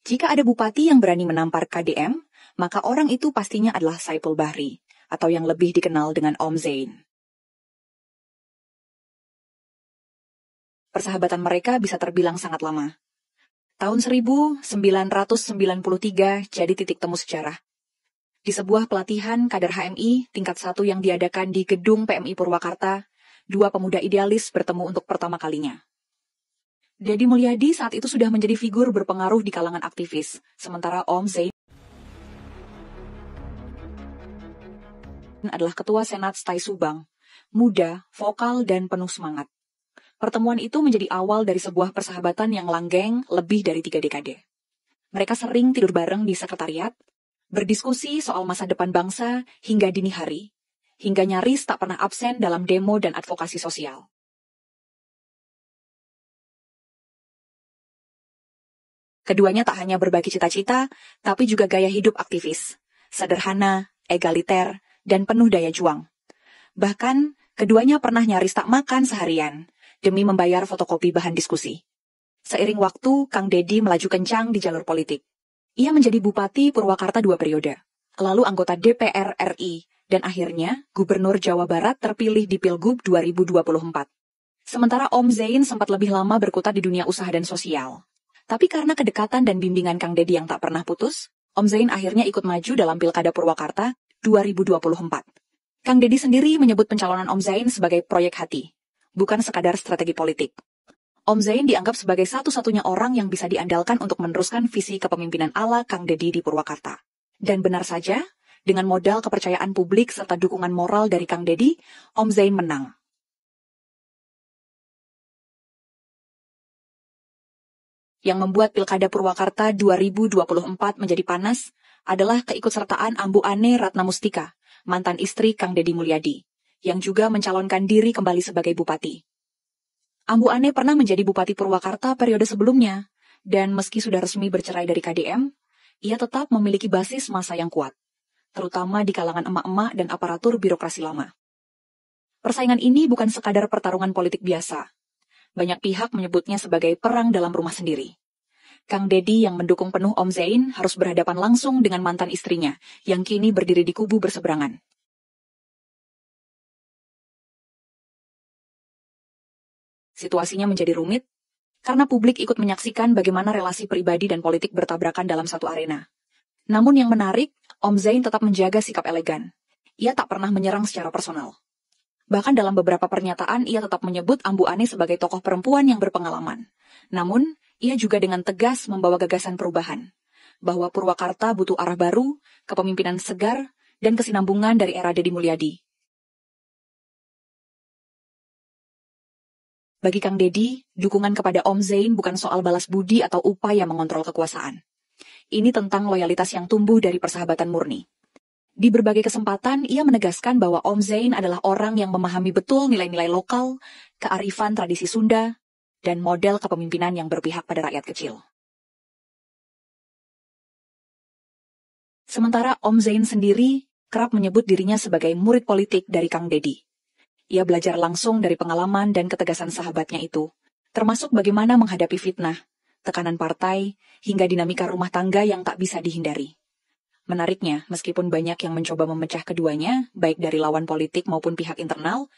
Jika ada bupati yang berani menampar KDM, maka orang itu pastinya adalah Saipul Bahri, atau yang lebih dikenal dengan Om Zain. Persahabatan mereka bisa terbilang sangat lama. Tahun 1993 jadi titik temu sejarah. Di sebuah pelatihan kader HMI tingkat 1 yang diadakan di gedung PMI Purwakarta, dua pemuda idealis bertemu untuk pertama kalinya. Deddy Mulyadi saat itu sudah menjadi figur berpengaruh di kalangan aktivis, sementara Om Zain adalah ketua Senat Stai Subang, muda, vokal, dan penuh semangat. Pertemuan itu menjadi awal dari sebuah persahabatan yang langgeng lebih dari 3 dekade. Mereka sering tidur bareng di sekretariat, berdiskusi soal masa depan bangsa hingga dini hari, hingga nyaris tak pernah absen dalam demo dan advokasi sosial. Keduanya tak hanya berbagi cita-cita, tapi juga gaya hidup aktivis, sederhana, egaliter, dan penuh daya juang. Bahkan, keduanya pernah nyaris tak makan seharian, demi membayar fotokopi bahan diskusi. Seiring waktu, Kang Deddy melaju kencang di jalur politik. Ia menjadi Bupati Purwakarta 2 periode, lalu anggota DPR RI, dan akhirnya Gubernur Jawa Barat terpilih di Pilgub 2024. Sementara Om Zain sempat lebih lama berkutat di dunia usaha dan sosial. Tapi karena kedekatan dan bimbingan Kang Deddy yang tak pernah putus, Om Zain akhirnya ikut maju dalam Pilkada Purwakarta 2024. Kang Deddy sendiri menyebut pencalonan Om Zain sebagai proyek hati, bukan sekadar strategi politik. Om Zain dianggap sebagai satu-satunya orang yang bisa diandalkan untuk meneruskan visi kepemimpinan ala Kang Deddy di Purwakarta. Dan benar saja, dengan modal kepercayaan publik serta dukungan moral dari Kang Deddy, Om Zain menang. Yang membuat Pilkada Purwakarta 2024 menjadi panas adalah keikutsertaan Ambu Ane Ratna Mustika, mantan istri Kang Deddy Mulyadi, yang juga mencalonkan diri kembali sebagai bupati. Ambu Ane pernah menjadi Bupati Purwakarta periode sebelumnya, dan meski sudah resmi bercerai dari KDM, ia tetap memiliki basis massa yang kuat, terutama di kalangan emak-emak dan aparatur birokrasi lama. Persaingan ini bukan sekadar pertarungan politik biasa. Banyak pihak menyebutnya sebagai perang dalam rumah sendiri. Kang Deddy yang mendukung penuh Om Zain harus berhadapan langsung dengan mantan istrinya, yang kini berdiri di kubu berseberangan. Situasinya menjadi rumit, karena publik ikut menyaksikan bagaimana relasi pribadi dan politik bertabrakan dalam satu arena. Namun yang menarik, Om Zain tetap menjaga sikap elegan. Ia tak pernah menyerang secara personal. Bahkan dalam beberapa pernyataan, ia tetap menyebut Ambu Ane sebagai tokoh perempuan yang berpengalaman. Namun, ia juga dengan tegas membawa gagasan perubahan, bahwa Purwakarta butuh arah baru, kepemimpinan segar, dan kesinambungan dari era Deddy Mulyadi. Bagi Kang Deddy, dukungan kepada Om Zain bukan soal balas budi atau upaya mengontrol kekuasaan. Ini tentang loyalitas yang tumbuh dari persahabatan murni. Di berbagai kesempatan, ia menegaskan bahwa Om Zain adalah orang yang memahami betul nilai-nilai lokal, kearifan tradisi Sunda, dan model kepemimpinan yang berpihak pada rakyat kecil. Sementara Om Zain sendiri kerap menyebut dirinya sebagai murid politik dari Kang Deddy. Ia belajar langsung dari pengalaman dan ketegasan sahabatnya itu, termasuk bagaimana menghadapi fitnah, tekanan partai, hingga dinamika rumah tangga yang tak bisa dihindari. Menariknya, meskipun banyak yang mencoba memecah keduanya, baik dari lawan politik maupun pihak internal,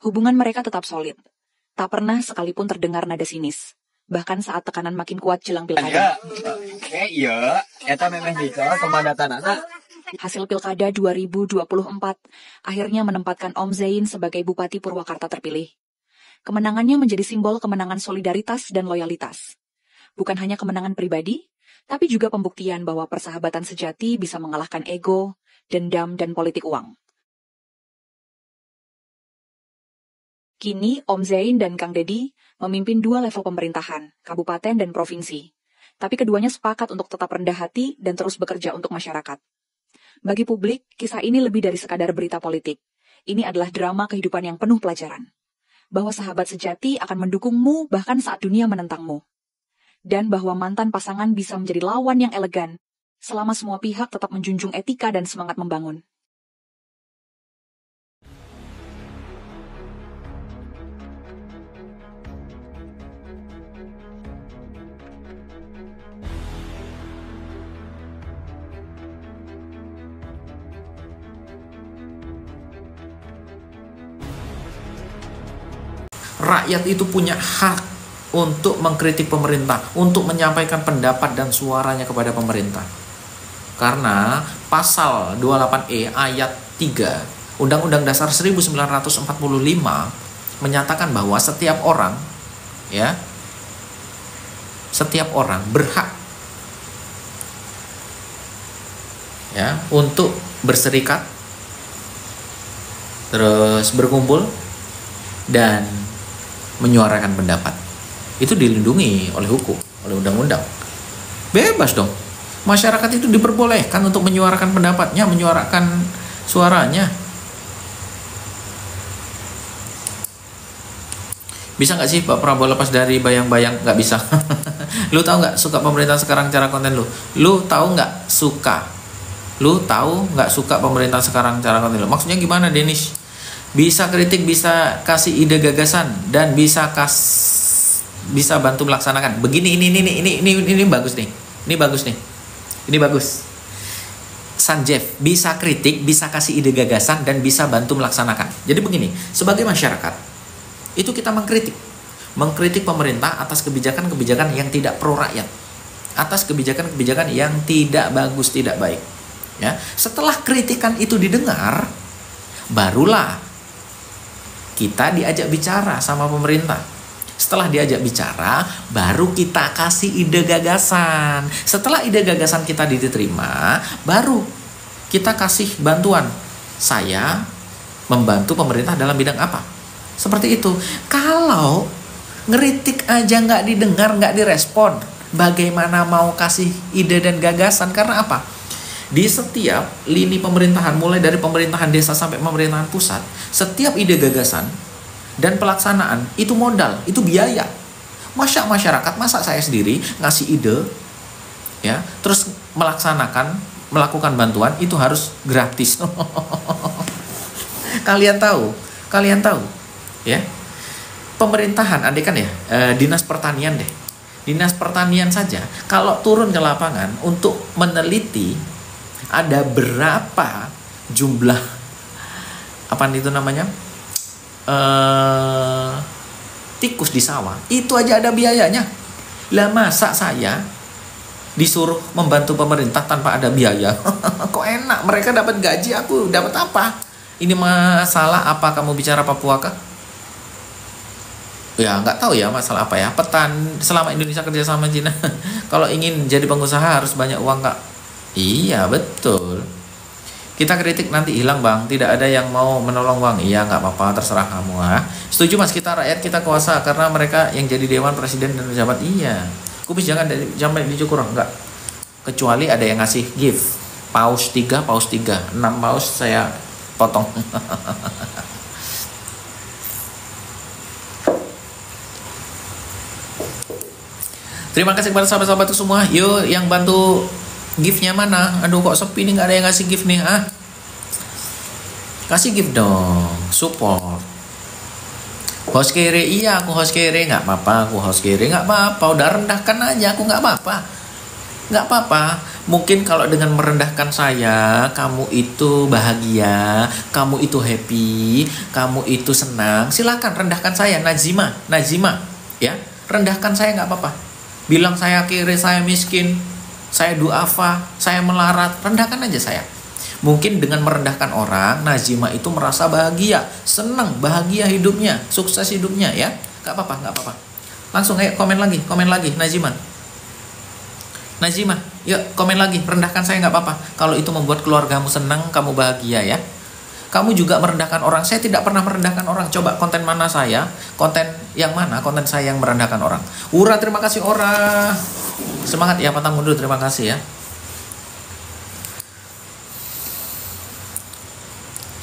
hubungan mereka tetap solid. Tak pernah sekalipun terdengar nada sinis. Bahkan saat tekanan makin kuat jelang pilkada. Iya, eta memang bicara kemadatan anak. Hasil pilkada 2024 akhirnya menempatkan Om Zain sebagai Bupati Purwakarta terpilih. Kemenangannya menjadi simbol kemenangan solidaritas dan loyalitas. Bukan hanya kemenangan pribadi, tapi juga pembuktian bahwa persahabatan sejati bisa mengalahkan ego, dendam, dan politik uang. Kini, Om Zain dan Kang Deddy memimpin 2 level pemerintahan, kabupaten dan provinsi. Tapi keduanya sepakat untuk tetap rendah hati dan terus bekerja untuk masyarakat. Bagi publik, kisah ini lebih dari sekadar berita politik. Ini adalah drama kehidupan yang penuh pelajaran. Bahwa sahabat sejati akan mendukungmu bahkan saat dunia menentangmu. Dan bahwa mantan pasangan bisa menjadi lawan yang elegan, selama semua pihak tetap menjunjung etika dan semangat membangun. Rakyat itu punya hak untuk mengkritik pemerintah, untuk menyampaikan pendapat dan suaranya kepada pemerintah. Karena pasal 28E ayat 3 Undang-Undang Dasar 1945 menyatakan bahwa setiap orang berhak untuk berserikat, terus berkumpul dan menyuarakan pendapat. Itu dilindungi oleh hukum, oleh undang-undang. Bebas dong. Masyarakat itu diperbolehkan untuk menyuarakan pendapatnya, menyuarakan suaranya. Bisa nggak sih Pak Prabowo lepas dari bayang-bayang? Nggak bisa. Lu tahu nggak suka pemerintah sekarang cara konten lu? Lu tahu nggak suka pemerintah sekarang cara konten lu? Maksudnya gimana, Denis? Bisa kritik, bisa kasih ide gagasan, dan bisa bantu melaksanakan. Begini, ini bagus nih. Ini bagus. Sanjeev bisa kritik, bisa kasih ide gagasan, dan bisa bantu melaksanakan. Jadi begini, sebagai masyarakat itu kita mengkritik pemerintah atas kebijakan-kebijakan yang tidak pro rakyat, atas kebijakan-kebijakan yang tidak bagus, tidak baik. Ya, setelah kritikan itu didengar, barulah kita diajak bicara sama pemerintah. Setelah diajak bicara, baru kita kasih ide gagasan. Setelah ide gagasan kita diterima, baru kita kasih bantuan. Saya membantu pemerintah dalam bidang apa? Seperti itu. Kalau ngeritik aja nggak didengar, nggak direspon, bagaimana mau kasih ide dan gagasan? Karena apa? Di setiap lini pemerintahan, mulai dari pemerintahan desa sampai pemerintahan pusat, setiap ide gagasan dan pelaksanaan itu modal, itu biaya. Masa saya sendiri ngasih ide, ya, terus melakukan bantuan itu harus gratis. Kalian tahu, ya. Pemerintahan, andaikan ya, dinas pertanian deh. Dinas pertanian saja, kalau turun ke lapangan untuk meneliti ada berapa jumlah tikus di sawah, itu aja ada biayanya. Lah masa saya disuruh membantu pemerintah tanpa ada biaya? Kok enak, mereka dapat gaji, aku dapat apa? Ini masalah apa kamu bicara Papua kah? Ya nggak tahu ya masalah apa ya. Selama Indonesia kerja sama Cina, kalau ingin jadi pengusaha harus banyak uang kak. Iya betul. Kita kritik nanti hilang bang, tidak ada yang mau menolong bang. Iya nggak apa-apa, terserah kamu ah. Setuju mas, kita rakyat, kita kuasa karena mereka yang jadi dewan, presiden dan pejabat. Iya. Kubis jangan sampai dicukur, enggak. Kecuali ada yang ngasih gift. Paus 3, 6 paus saya potong. Terima kasih kepada sahabat-sahabat itu semua. Yuk yang bantu gift-nya mana? Aduh kok sepi nih, nggak ada yang ngasih gift nih ah. Kasih gift dong, support. Host kere, iya aku host kere, nggak apa-apa, nggak apa-apa, udah rendahkan aja, aku nggak apa-apa. Mungkin kalau dengan merendahkan saya, kamu itu bahagia, kamu itu happy, kamu itu senang, silakan rendahkan saya, Najima, ya, rendahkan saya nggak apa-apa. Bilang saya kere, saya miskin, saya duafa, saya melarat, rendahkan aja saya. Mungkin dengan merendahkan orang, Najima itu merasa bahagia, senang, bahagia hidupnya, sukses hidupnya ya. Gak apa-apa. Langsung ayo komen lagi, Najima, yuk komen lagi, rendahkan saya gak apa-apa. Kalau itu membuat keluargamu senang, kamu bahagia ya. Kamu juga merendahkan orang, saya tidak pernah merendahkan orang. Coba konten mana saya, konten saya yang merendahkan orang. Ura, terima kasih Ora. Semangat ya, pantang mundur, terima kasih ya.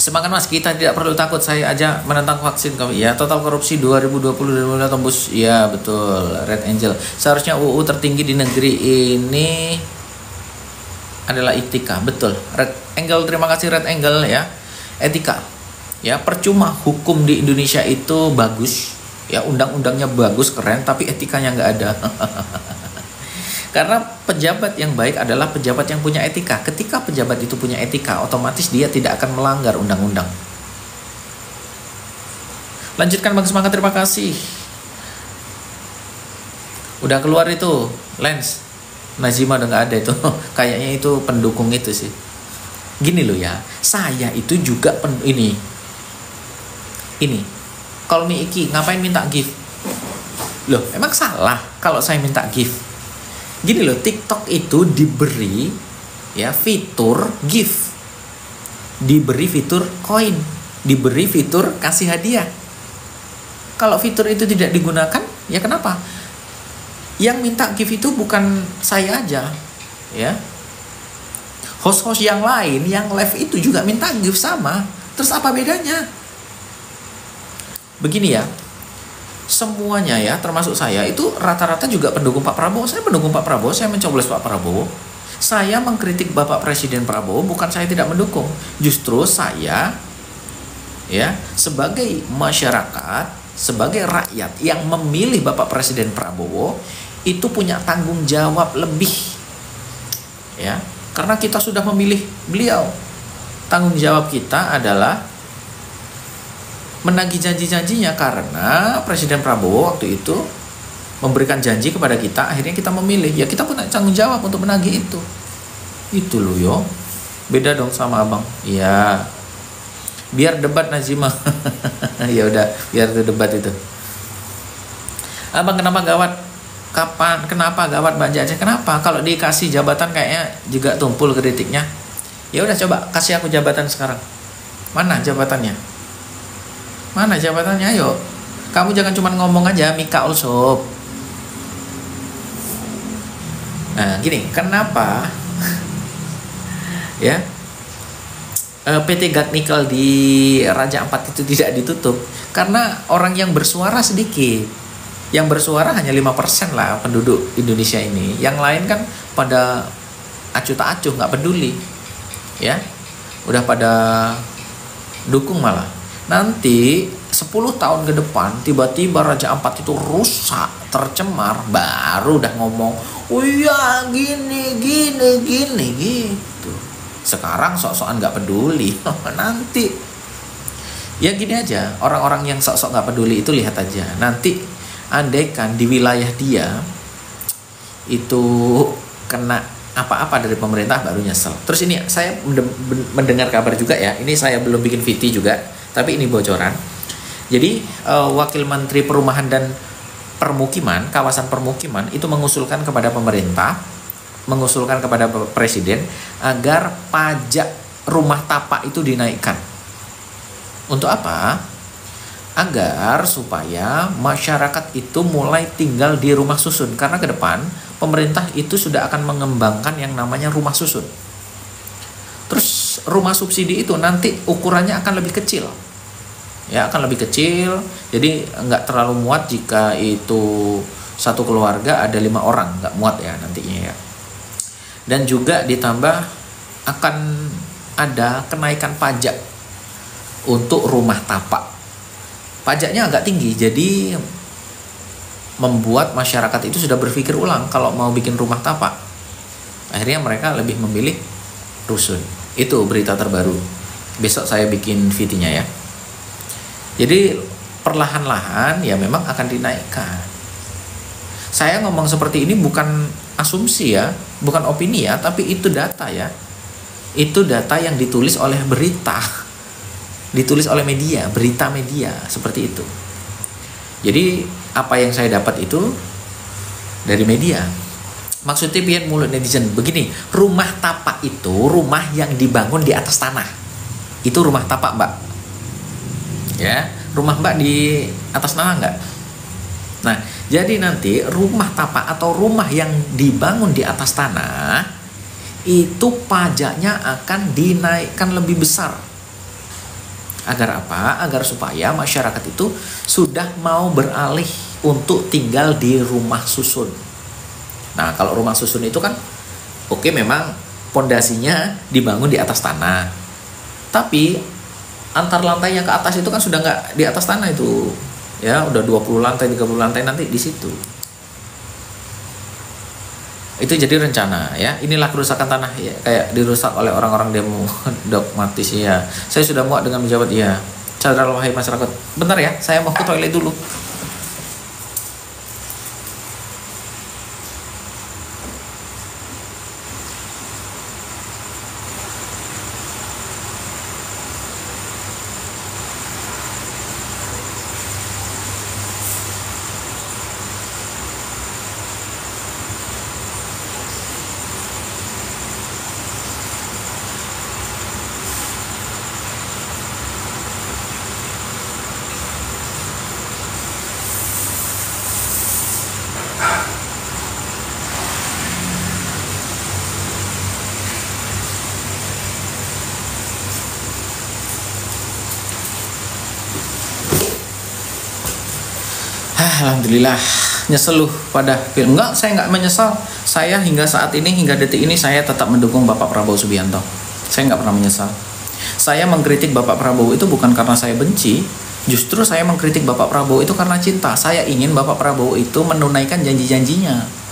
Semangat mas, kita tidak perlu takut. Saya aja menentang vaksin kami. Ya, total korupsi 2020 tembus. Ya betul, Red Angel. Seharusnya UU tertinggi di negeri ini adalah etika. Betul, Red Angel, terima kasih Red Angel ya. Etika. Ya, percuma hukum di Indonesia itu bagus. Ya, undang-undangnya bagus, keren, tapi etikanya nggak ada. Karena pejabat yang baik adalah pejabat yang punya etika. Ketika pejabat itu punya etika, otomatis dia tidak akan melanggar undang-undang. Lanjutkan Bang Semangat, terima kasih. Udah keluar itu Lens. Nazima udah nggak ada itu. Kayaknya itu pendukung itu sih. Gini loh ya, saya itu juga ini. Call me Iki, ngapain minta gift? Loh, emang salah kalau saya minta gift? Gini loh, TikTok itu diberi ya fitur gift, diberi fitur koin, diberi fitur kasih hadiah. Kalau fitur itu tidak digunakan, ya kenapa? Yang minta gift itu bukan saya aja, ya. Host-host yang lain yang live itu juga minta gift sama. Terus apa bedanya? Begini ya, semuanya ya, termasuk saya itu rata-rata juga pendukung Pak Prabowo. Saya pendukung Pak Prabowo, saya mencoblos Pak Prabowo. Saya mengkritik Bapak Presiden Prabowo, bukan saya tidak mendukung. Justru saya ya sebagai masyarakat, sebagai rakyat yang memilih Bapak Presiden Prabowo itu punya tanggung jawab lebih. Ya, karena kita sudah memilih beliau. Tanggung jawab kita adalah menagih janji-janjinya, karena Presiden Prabowo waktu itu memberikan janji kepada kita, akhirnya kita memilih. Ya kita punya tanggung jawab untuk menagih itu. Itu loh yo. Beda dong sama abang. Iya. Biar debat Nazima. Ya udah, biar itu debat itu. Abang kenapa gawat? Kenapa gawat Mbak Jaja? Kenapa? Kalau dikasih jabatan kayaknya juga tumpul kritiknya. Ya udah, coba kasih aku jabatan sekarang. Mana jabatannya? Mana jabatannya? Ayo. Kamu jangan cuma ngomong aja, Mika also. Nah, gini, kenapa ya PT Gat Nikel di Raja Ampat itu tidak ditutup? Karena orang yang bersuara sedikit. Yang bersuara hanya 5% lah penduduk Indonesia ini. Yang lain kan pada acuh tak acuh, nggak peduli. Ya. Udah pada dukung malah. Nanti 10 tahun ke depan tiba-tiba Raja Ampat itu rusak, tercemar, baru udah ngomong, oh iya gini gitu. Sekarang sok-sokan nggak peduli. Nanti ya gini aja, orang-orang yang sok-sok nggak peduli itu lihat aja. Nanti andaikan di wilayah dia itu kena apa-apa dari pemerintah, baru nyesel. Terus ini saya mendengar kabar juga ya, ini saya belum bikin VT juga, tapi ini bocoran. Jadi Wakil Menteri Perumahan dan Permukiman, kawasan permukiman itu mengusulkan kepada pemerintah, mengusulkan kepada Presiden agar pajak rumah tapak itu dinaikkan. Untuk apa? Agar supaya masyarakat itu mulai tinggal di rumah susun. Karena ke depan pemerintah itu sudah akan mengembangkan yang namanya rumah susun. Terus rumah subsidi itu nanti ukurannya akan lebih kecil. Ya, akan lebih kecil. Jadi nggak terlalu muat jika itu satu keluarga ada 5 orang, nggak muat ya nantinya ya. Dan juga ditambah akan ada kenaikan pajak untuk rumah tapak. Pajaknya agak tinggi, jadi membuat masyarakat itu sudah berpikir ulang kalau mau bikin rumah tapak. Akhirnya mereka lebih memilih rusun. Itu berita terbaru. Besok saya bikin VT-nya ya. Jadi perlahan-lahan ya memang akan dinaikkan. Saya ngomong seperti ini bukan asumsi ya, bukan opini ya, tapi itu data ya. Itu data yang ditulis oleh berita. Ditulis oleh media, berita media, seperti itu. Jadi apa yang saya dapat itu dari media. Maksudnya pian mulut netizen begini, rumah tapak itu rumah yang dibangun di atas tanah. Itu rumah tapak, Mbak. Ya, rumah Mbak di atas tanah enggak? Nah, jadi nanti rumah tapak atau rumah yang dibangun di atas tanah itu pajaknya akan dinaikkan lebih besar. Agar apa? Agar supaya masyarakat itu sudah mau beralih untuk tinggal di rumah susun. Nah, kalau rumah susun itu kan oke, memang pondasinya dibangun di atas tanah. Tapi antar lantai yang ke atas itu kan sudah nggak di atas tanah itu. Ya, udah 20 lantai, 30 lantai nanti di situ. Itu jadi rencana ya. Inilah kerusakan tanah ya, kayak dirusak oleh orang-orang demo dogmatis ya. Saya sudah muak dengan menjabat ya. Sadar wahai masyarakat. Bentar ya, saya mau ke toilet dulu. Alhamdulillah, nyesel lu pada enggak, saya nggak menyesal. Saya hingga saat ini, hingga detik ini saya tetap mendukung Bapak Prabowo Subianto. Saya nggak pernah menyesal. Saya mengkritik Bapak Prabowo itu bukan karena saya benci, justru saya mengkritik Bapak Prabowo itu karena cinta. Saya ingin Bapak Prabowo itu menunaikan janji-janjinya.